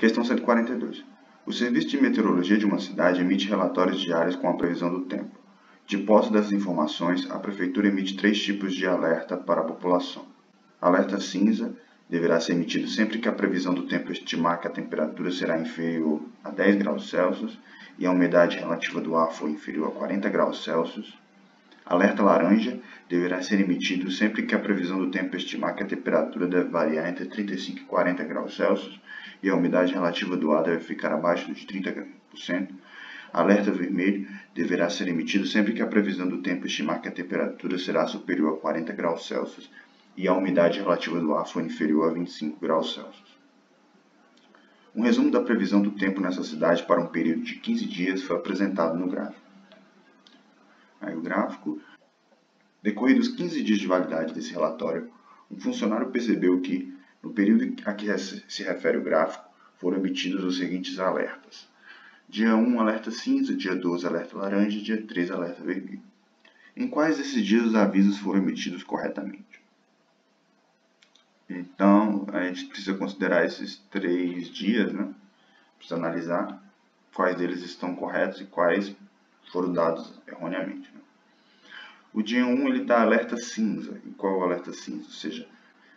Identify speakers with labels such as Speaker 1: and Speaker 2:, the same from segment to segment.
Speaker 1: Questão 142. O Serviço de Meteorologia de uma cidade emite relatórios diários com a previsão do tempo. De posse dessas informações, a Prefeitura emite 3 tipos de alerta para a população. Alerta cinza deverá ser emitido sempre que a previsão do tempo estimar que a temperatura será inferior a 10 graus Celsius e a umidade relativa do ar for inferior a 40 graus Celsius. Alerta laranja deverá ser emitido sempre que a previsão do tempo estimar que a temperatura deve variar entre 35 e 40 graus Celsius e a umidade relativa do ar deve ficar abaixo de 30%. Alerta vermelho deverá ser emitido sempre que a previsão do tempo estimar que a temperatura será superior a 40 graus Celsius e a umidade relativa do ar for inferior a 25 graus Celsius. Um resumo da previsão do tempo nessa cidade para um período de 15 dias foi apresentado no gráfico. Aí o gráfico, decorridos 15 dias de validade desse relatório, um funcionário percebeu que, no período a que se refere o gráfico, foram emitidos os seguintes alertas. Dia 1, alerta cinza, dia 12, alerta laranja, dia 13, alerta vermelho. Em quais desses dias os avisos foram emitidos corretamente? Então, a gente precisa considerar esses 3 dias, né? Precisa analisar quais deles estão corretos e quais foram dados erroneamente. Né? O dia 1 ele dá alerta cinza. E qual é o alerta cinza? Ou seja,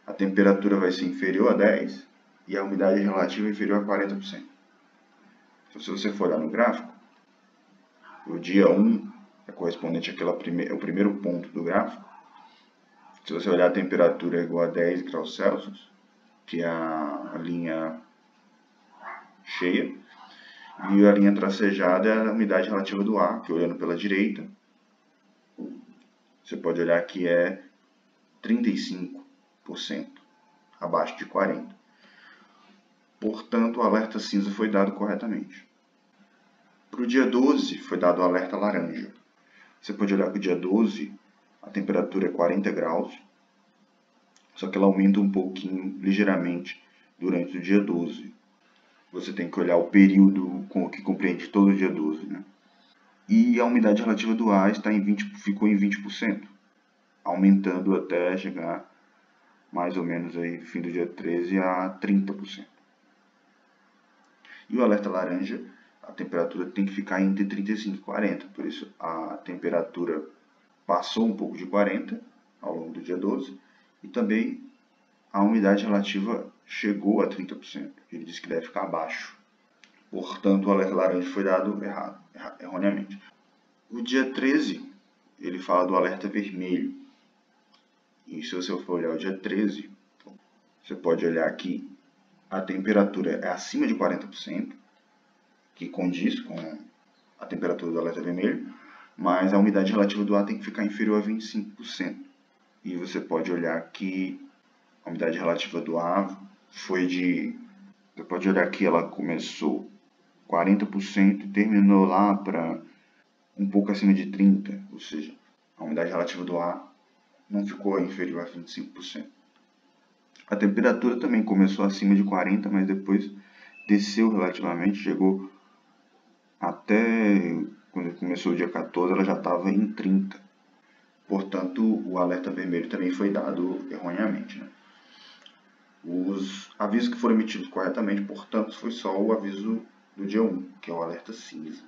Speaker 1: a temperatura vai ser inferior a 10 e a umidade relativa inferior a 40%. Então, se você for olhar no gráfico, o dia 1 é correspondente ao primeiro ponto do gráfico. Se você olhar, a temperatura é igual a 10 graus Celsius, que é a linha cheia, e a linha tracejada é a umidade relativa do ar, que olhando pela direita, você pode olhar que é 35%, abaixo de 40%. Portanto, o alerta cinza foi dado corretamente. Para o dia 12, foi dado o alerta laranja. Você pode olhar que o dia 12, a temperatura é 40 graus, só que ela aumenta um pouquinho, ligeiramente, durante o dia 12. Você tem que olhar o período que compreende todo o dia 12, né? E a umidade relativa do ar ficou em 20%, aumentando até chegar mais ou menos aí no fim do dia 13 a 30%. E o alerta laranja, a temperatura tem que ficar entre 35 e 40, por isso a temperatura passou um pouco de 40 ao longo do dia 12 e também a umidade relativa chegou a 30%. Ele disse que deve ficar abaixo. Portanto, o alerta laranja foi dado erroneamente. O dia 13, ele fala do alerta vermelho. E se você for olhar o dia 13, você pode olhar que a temperatura é acima de 40%, que condiz com a temperatura do alerta vermelho, mas a umidade relativa do ar tem que ficar inferior a 25%. E você pode olhar que a umidade relativa do ar você pode olhar que ela começou 40% e terminou lá para um pouco acima de 30%, ou seja, a umidade relativa do ar não ficou inferior a 25%. A temperatura também começou acima de 40%, mas depois desceu relativamente, chegou até quando começou o dia 14, ela já estava em 30%. Portanto, o alerta vermelho também foi dado erroneamente. Né? Os avisos que foram emitidos corretamente, portanto, foi só o aviso do dia 1, que é o alerta cinza.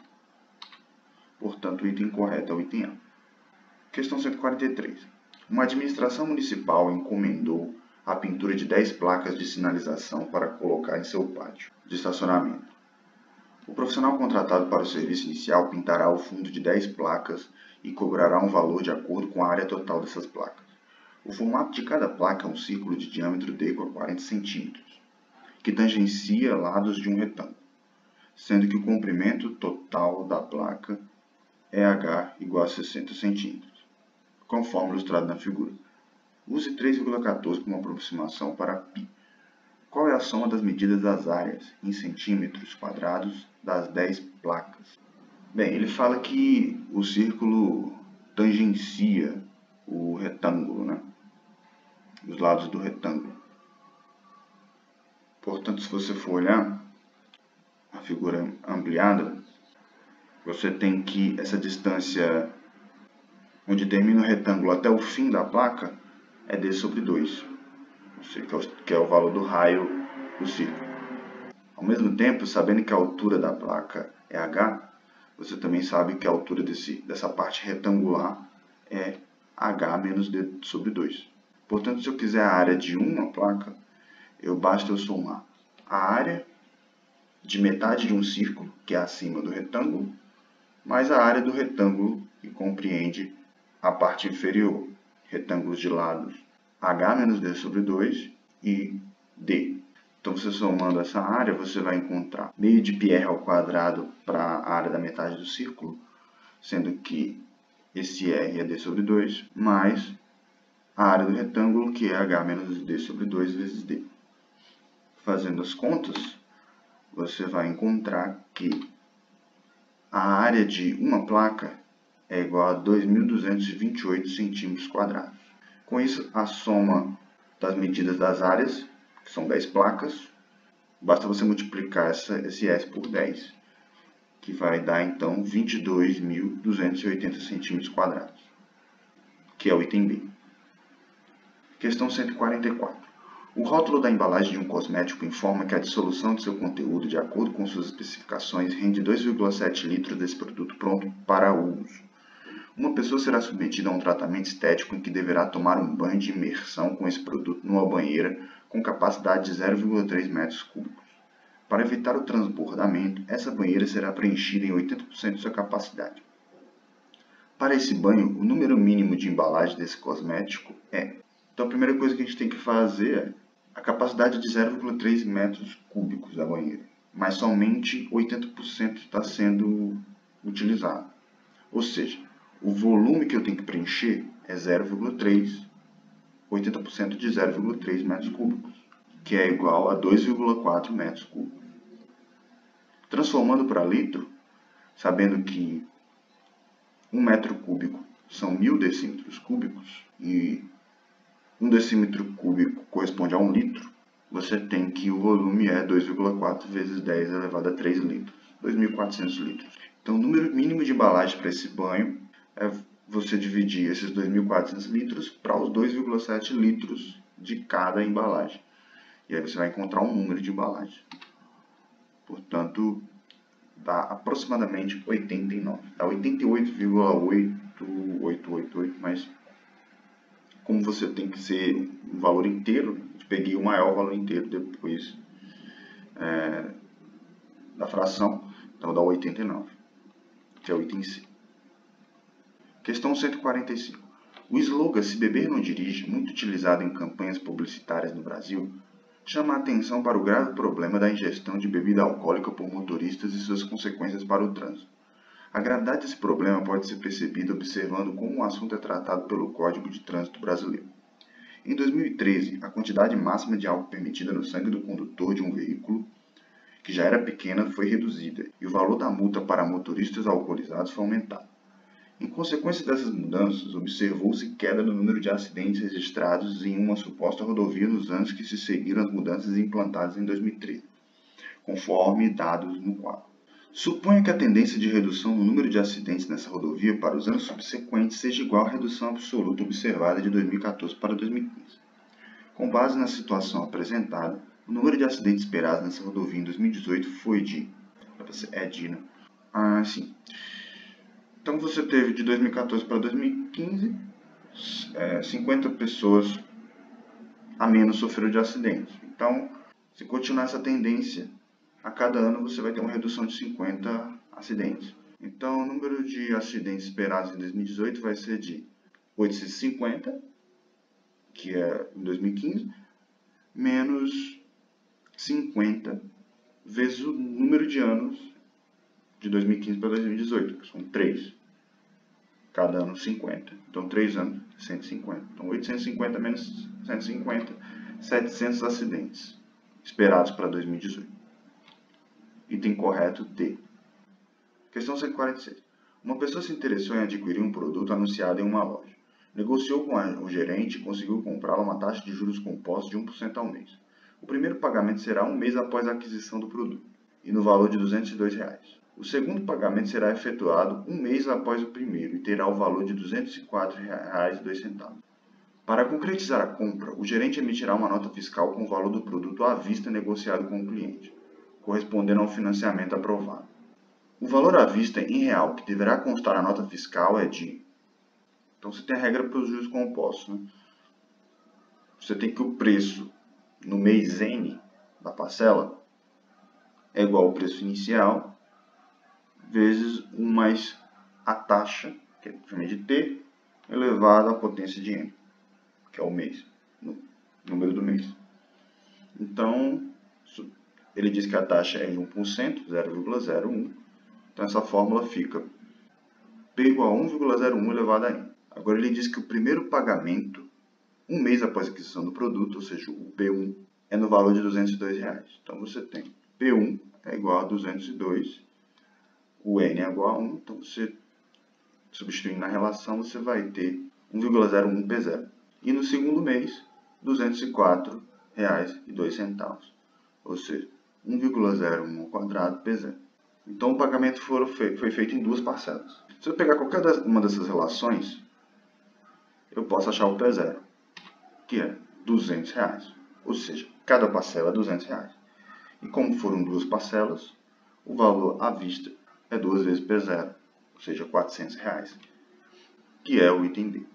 Speaker 1: Portanto, o item correto é o item A. Questão 143. Uma administração municipal encomendou a pintura de 10 placas de sinalização para colocar em seu pátio de estacionamento. O profissional contratado para o serviço inicial pintará o fundo de 10 placas e cobrará um valor de acordo com a área total dessas placas. O formato de cada placa é um círculo de diâmetro de igual a 40 cm, que tangencia lados de um retângulo, sendo que o comprimento total da placa é h igual a 60 cm, conforme ilustrado na figura. Use 3,14 como aproximação para π. Qual é a soma das medidas das áreas, em centímetros quadrados, das 10 placas? Bem, ele fala que o círculo tangencia o retângulo, né? Os lados do retângulo. Portanto, se você for olhar a figura ampliada, você tem que essa distância onde termina o retângulo até o fim da placa é d sobre 2, que é o valor do raio do círculo. Ao mesmo tempo, sabendo que a altura da placa é h, você também sabe que a altura dessa parte retangular é h menos d sobre 2. Portanto, se eu quiser a área de uma placa, basta eu somar a área de metade de um círculo, que é acima do retângulo, mais a área do retângulo, que compreende a parte inferior, retângulos de lados h menos d sobre 2 e d. Então, você somando essa área, você vai encontrar meio de πr ao quadrado para a área da metade do círculo, sendo que esse r é d sobre 2, mais a área do retângulo, que é h menos d sobre 2 vezes d. Fazendo as contas, você vai encontrar que a área de uma placa é igual a 2.228 centímetros quadrados. Com isso, a soma das medidas das áreas, que são 10 placas, basta você multiplicar esse S por 10, que vai dar então 22.280 centímetros quadrados, que é o item B. Questão 144. O rótulo da embalagem de um cosmético informa que a dissolução de seu conteúdo, de acordo com suas especificações, rende 2,7 litros desse produto pronto para uso. Uma pessoa será submetida a um tratamento estético em que deverá tomar um banho de imersão com esse produto numa banheira com capacidade de 0,3 metros cúbicos. Para evitar o transbordamento, essa banheira será preenchida em 80% de sua capacidade. Para esse banho, o número mínimo de embalagem desse cosmético é... Então, a primeira coisa que a gente tem que fazer é a capacidade de 0,3 metros cúbicos da banheira, mas somente 80% está sendo utilizado. Ou seja, o volume que eu tenho que preencher é 0,3, 80% de 0,3 metros cúbicos, que é igual a 2,4 metros cúbicos. Transformando para litro, sabendo que 1 metro cúbico são 1.000 decímetros cúbicos e 1 decímetro cúbico corresponde a 1 litro, você tem que o volume é 2,4 vezes 10 elevado a 3 litros, 2.400 litros. Então, o número mínimo de embalagem para esse banho é você dividir esses 2.400 litros para os 2,7 litros de cada embalagem. E aí você vai encontrar um número de embalagem. Portanto, dá aproximadamente 89. Dá 88,8888, mas como você tem que ser um valor inteiro, eu peguei o maior valor inteiro depois da fração, então dá 89, que é o item C. Questão 145. O slogan "Se beber não dirige", muito utilizado em campanhas publicitárias no Brasil, chama a atenção para o grave problema da ingestão de bebida alcoólica por motoristas e suas consequências para o trânsito. A gravidade desse problema pode ser percebida observando como o assunto é tratado pelo Código de Trânsito Brasileiro. Em 2013, a quantidade máxima de álcool permitida no sangue do condutor de um veículo, que já era pequena, foi reduzida, e o valor da multa para motoristas alcoolizados foi aumentado. Em consequência dessas mudanças, observou-se queda no número de acidentes registrados em uma suposta rodovia nos anos que se seguiram às mudanças implantadas em 2013, conforme dados no quadro. Suponha que a tendência de redução no número de acidentes nessa rodovia para os anos subsequentes seja igual à redução absoluta observada de 2014 para 2015. Com base na situação apresentada, o número de acidentes esperados nessa rodovia em 2018 foi de... Então você teve de 2014 para 2015, 50 pessoas a menos sofreram de acidentes. Então, se continuar essa tendência, a cada ano você vai ter uma redução de 50 acidentes. Então, o número de acidentes esperados em 2018 vai ser de 850, que é em 2015, menos 50 vezes o número de anos de 2015 para 2018, que são 3. Cada ano 50. Então, 3 anos, 150. Então, 850 menos 150, 700 acidentes esperados para 2018. Item correto D. Questão 146. Uma pessoa se interessou em adquirir um produto anunciado em uma loja. Negociou com o gerente e conseguiu comprá-lo a uma taxa de juros compostos de 1% ao mês. O primeiro pagamento será um mês após a aquisição do produto, e no valor de R$ 202. O segundo pagamento será efetuado um mês após o primeiro e terá o valor de R$ 204,02. Para concretizar a compra, o gerente emitirá uma nota fiscal com o valor do produto à vista negociado com o cliente. correspondendo ao financiamento aprovado. O valor à vista em real que deverá constar na nota fiscal é de... Então você tem a regra para os juros compostos, né? Você tem que o preço no mês N da parcela é igual ao preço inicial vezes 1 mais a taxa, que é chamada de T, elevado à potência de N, que é o mês, o número do mês. Então, ele diz que a taxa é de 1%, 0,01. Então, essa fórmula fica P igual a 1,01 elevado a N. Agora, ele diz que o primeiro pagamento, um mês após a aquisição do produto, ou seja, o P1, é no valor de R$ 202. Então, você tem P1 é igual a 202, o N é igual a 1. Então, você, substituindo na relação, você vai ter 1,01 P0. E no segundo mês, R$ 204,02. Ou seja, 1,01 ao quadrado P0. Então, o pagamento foi feito em duas parcelas. Se eu pegar qualquer uma dessas relações, eu posso achar o P0, que é R$ 200. Ou seja, cada parcela é R$ 200. E como foram duas parcelas, o valor à vista é 2 vezes P0, ou seja, R$ 400, que é o item D.